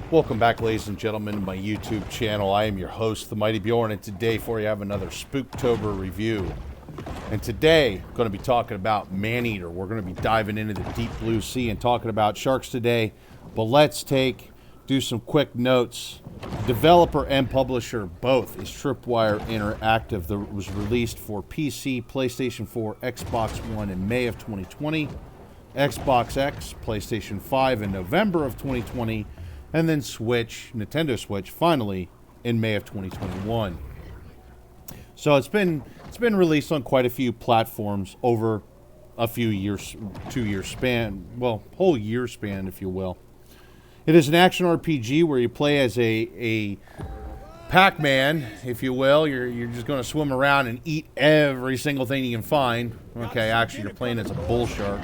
Welcome back, ladies and gentlemen, to my YouTube channel. I am your host, the Mighty Bjorn, and today for you I have another Spooktober review. And today, I'm going to be talking about Maneater. We're going to be diving into the deep blue sea and talking about sharks today. But let's do some quick notes. Developer and publisher both is Tripwire Interactive. That was released for PC, PlayStation 4, Xbox One in May of 2020, Xbox X, PlayStation 5 in November of 2020, and then Nintendo Switch, finally in May of 2021. So it's been released on quite a few platforms over a few years, 2 year span, well, whole year span, if you will. It is an action RPG where you play as a Pac-Man, if you will. You're just going to swim around and eat every single thing you can find. Okay, actually, you're playing as a bull shark.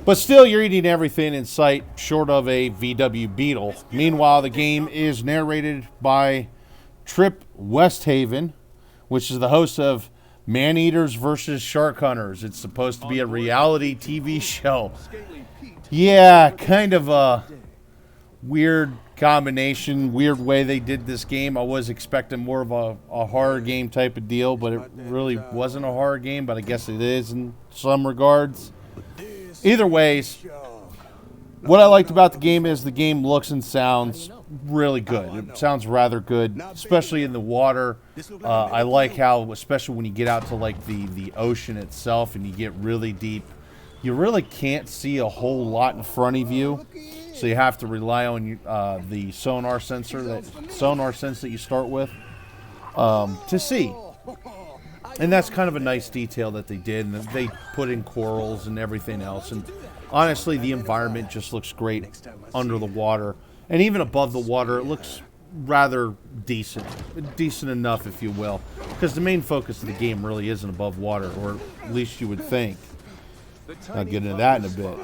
But still, you're eating everything in sight, short of a VW Beetle. Meanwhile, the game is narrated by Trip Westhaven, which is the host of Man-Eaters vs. Shark Hunters. It's supposed to be a reality TV show. Yeah, kind of a weird combination, weird way they did this game. I was expecting more of a horror game type of deal, but it really wasn't a horror game, but I guess it is in some regards. Either ways, what I liked about the game is the game looks and sounds really good. It sounds rather good, especially in the water. I like how, especially when you get out to like the ocean itself and you get really deep, you really can't see a whole lot in front of you. So you have to rely on the sonar sense that you start with to see. And that's kind of a nice detail that they did. And they put in corals and everything else. And honestly, the environment just looks great under the water. And even above the water, it looks rather decent. Decent enough, if you will. Because the main focus of the game really isn't above water, or at least you would think. I'll get into that in a bit.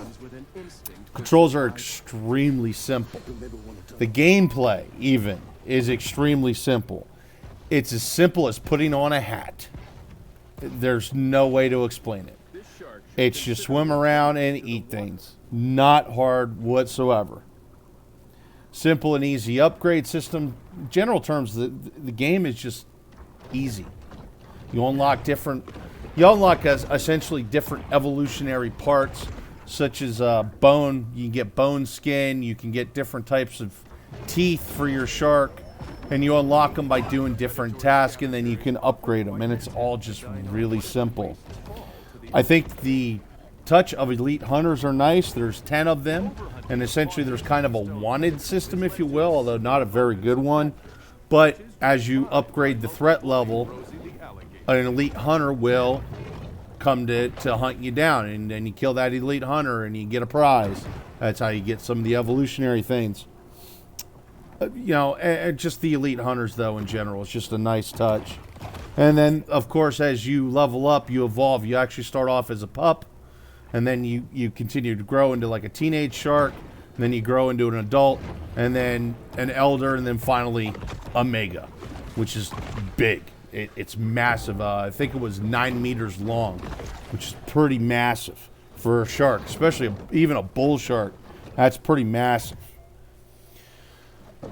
Controls are extremely simple. The gameplay, even, is extremely simple. It's as simple as putting on a hat. There's no way to explain it. It's just swim around and eat things. Not hard whatsoever. Simple and easy upgrade system. In general terms, the game is just easy. You unlock essentially different evolutionary parts, such as bone. You can get bone skin. You can get different types of teeth for your shark. And you unlock them by doing different tasks, and then you can upgrade them. And it's all just really simple. I think the touch of elite hunters are nice. There's 10 of them. And essentially there's kind of a wanted system, if you will, although not a very good one. But as you upgrade the threat level, an elite hunter will come to hunt you down. And then you kill that elite hunter and you get a prize. That's how you get some of the evolutionary things. Just the elite hunters, though, in general. It's just a nice touch. And then, of course, as you level up, you evolve. You actually start off as a pup, and then you continue to grow into like a teenage shark, and then you grow into an adult, and then an elder, and then finally a mega, which is big. It's massive. I think it was 9 meters long, which is pretty massive for a shark, especially even a bull shark. That's pretty massive.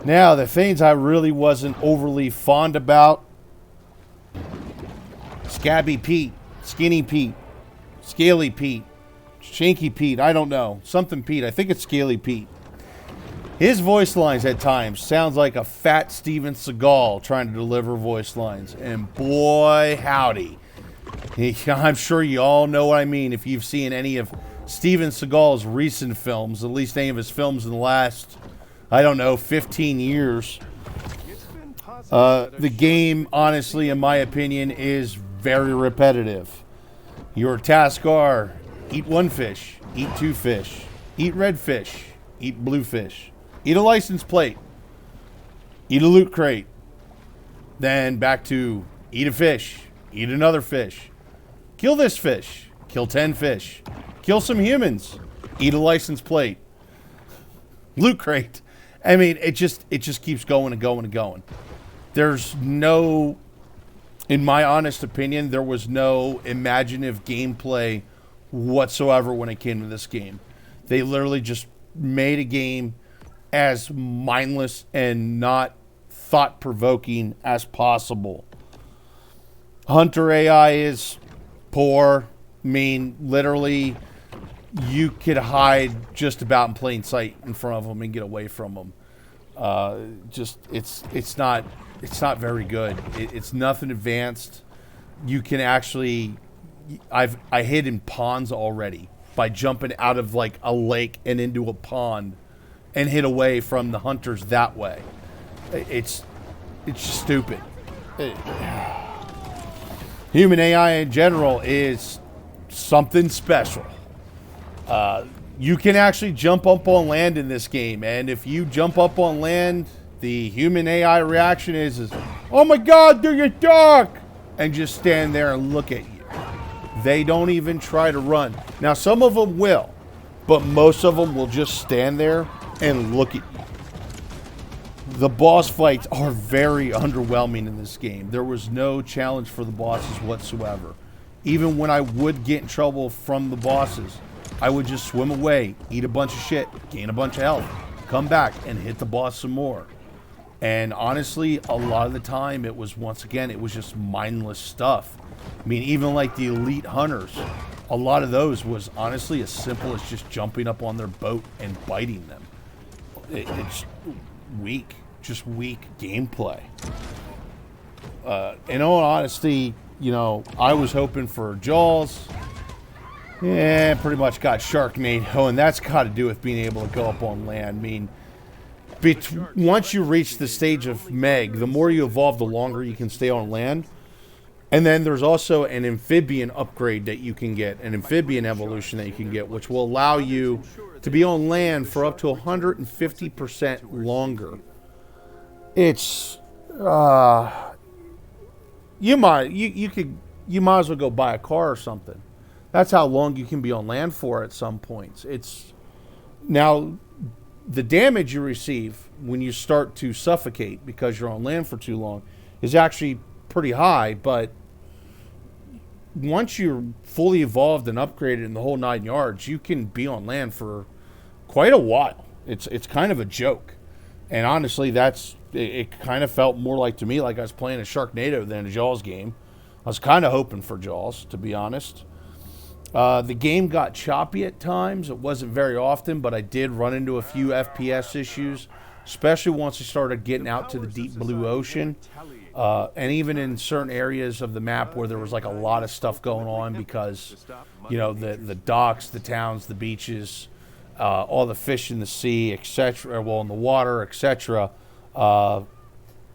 Now, the things I really wasn't overly fond about: Scabby Pete, Skinny Pete, Scaly Pete, Shanky Pete, I don't know. Something Pete, I think it's Scaly Pete. His voice lines at times sounds like a fat Steven Seagal trying to deliver voice lines. And boy, howdy. I'm sure you all know what I mean if you've seen any of Steven Seagal's recent films, at least any of his films in the last, 15 years. The game, honestly, in my opinion, is very repetitive. Your tasks are: eat 1 fish, eat 2 fish, eat red fish, eat blue fish, eat a license plate, eat a loot crate, then back to eat a fish, eat another fish, kill this fish, kill 10 fish, kill some humans, eat a license plate, loot crate. I mean, it just keeps going and going and going. There's no, in my honest opinion, there was no imaginative gameplay whatsoever when it came to this game. They literally just made a game as mindless and not thought-provoking as possible. Hunter AI is poor. I mean, literally, you could hide just about in plain sight in front of them and get away from them. It's not very good. It's nothing advanced. You can actually, I hid in ponds already by jumping out of like a lake and into a pond and hid away from the hunters that way. It's just stupid. Human AI in general is something special. You can actually jump up on land in this game, and if you jump up on land, the human AI reaction is oh my god, do you duck? And just stand there and look at you. They don't even try to run. Now, some of them will, but most of them will just stand there and look at you. The boss fights are very underwhelming in this game. There was no challenge for the bosses whatsoever. Even when I would get in trouble from the bosses, I would just swim away, eat a bunch of shit, gain a bunch of health, come back and hit the boss some more. And honestly, a lot of the time it was, once again, it was just mindless stuff. I mean, even like the elite hunters, a lot of those was honestly as simple as just jumping up on their boat and biting them. It's weak, just weak gameplay. In all honesty, you know, I was hoping for Jaws. Yeah, pretty much got Sharknado, and that's got to do with being able to go up on land. I mean, once you reach the stage of Meg, the more you evolve, the longer you can stay on land. And then there's also an amphibian upgrade that you can get, an amphibian evolution that you can get, which will allow you to be on land for up to 150% longer. It's you might as well go buy a car or something. That's how long you can be on land for at some points. It's now the damage you receive when you start to suffocate because you're on land for too long is actually pretty high, but once you're fully evolved and upgraded in the whole 9 yards, you can be on land for quite a while. It's kind of a joke. And honestly, it kind of felt more like, to me, like I was playing a Sharknado than a Jaws game. I was kind of hoping for Jaws, to be honest. The game got choppy at times. It wasn't very often, but I did run into a few FPS issues, especially once I started getting out to the deep blue ocean. And even in certain areas of the map where there was like a lot of stuff going on because, you know, the docks, the towns, the beaches, all the fish in the sea, etc., well, in the water, etc.,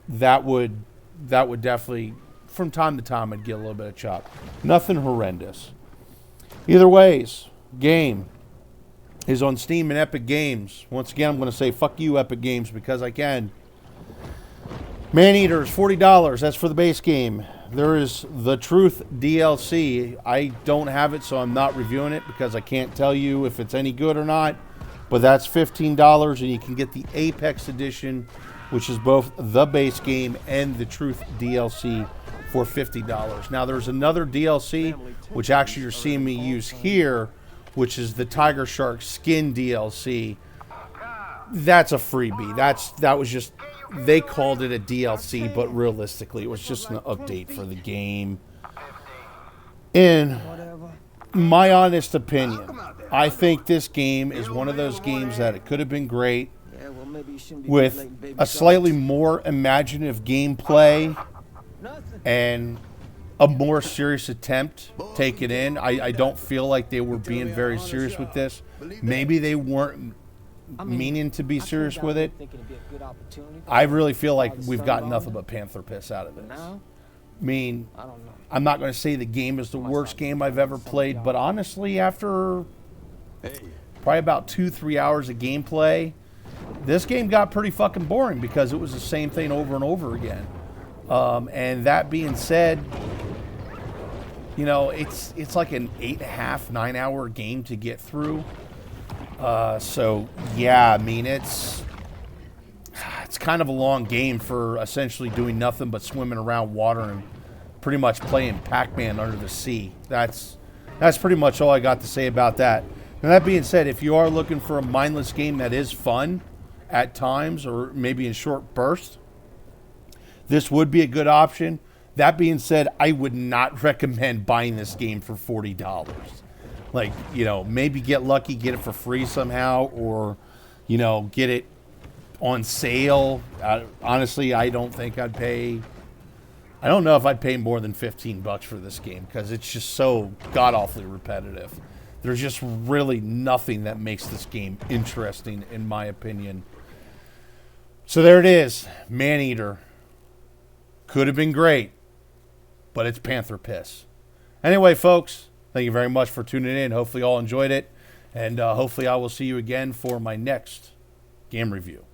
that would definitely, from time to time, I'd get a little bit of chop. Nothing horrendous. Either ways, game is on Steam and Epic Games. Once again, I'm going to say fuck you, Epic Games, because I can. Maneater is $40. That's for the base game. There is The Truth DLC. I don't have it, so I'm not reviewing it because I can't tell you if it's any good or not. But that's $15, and you can get the Apex Edition, which is both the base game and The Truth DLC, for $50. Now, there's another DLC, which actually you're seeing me use here, which is the Tiger Shark Skin DLC. That's a freebie. That was just, they called it a DLC, but realistically, it was just an update for the game. In my honest opinion, I think this game is one of those games that it could have been great with a slightly more imaginative gameplay and a more serious attempt taken in. I don't feel like they were being very serious with this. Maybe they weren't meaning to be serious with it. I really feel like we've got nothing but panther piss out of this. I mean, I'm not going to say the game is the worst game I've ever played, but honestly, after probably about 2-3 hours of gameplay, this game got pretty fucking boring because it was the same thing over and over again. And that being said, you know, it's like an 8.5, 9 hour game to get through. So yeah, I mean, it's kind of a long game for essentially doing nothing but swimming around water and pretty much playing Pac-Man under the sea. That's pretty much all I got to say about that. Now, that being said, if you are looking for a mindless game that is fun at times, or maybe in short bursts, this would be a good option. That being said, I would not recommend buying this game for $40. Like, maybe get lucky, get it for free somehow, or, get it on sale. Honestly, I don't think I'd pay. I don't know if I'd pay more than $15 for this game because it's just so god-awfully repetitive. There's just really nothing that makes this game interesting, in my opinion. So there it is, Maneater. Could have been great, but it's Panther piss. Anyway, folks, thank you very much for tuning in. Hopefully you all enjoyed it, and hopefully I will see you again for my next game review.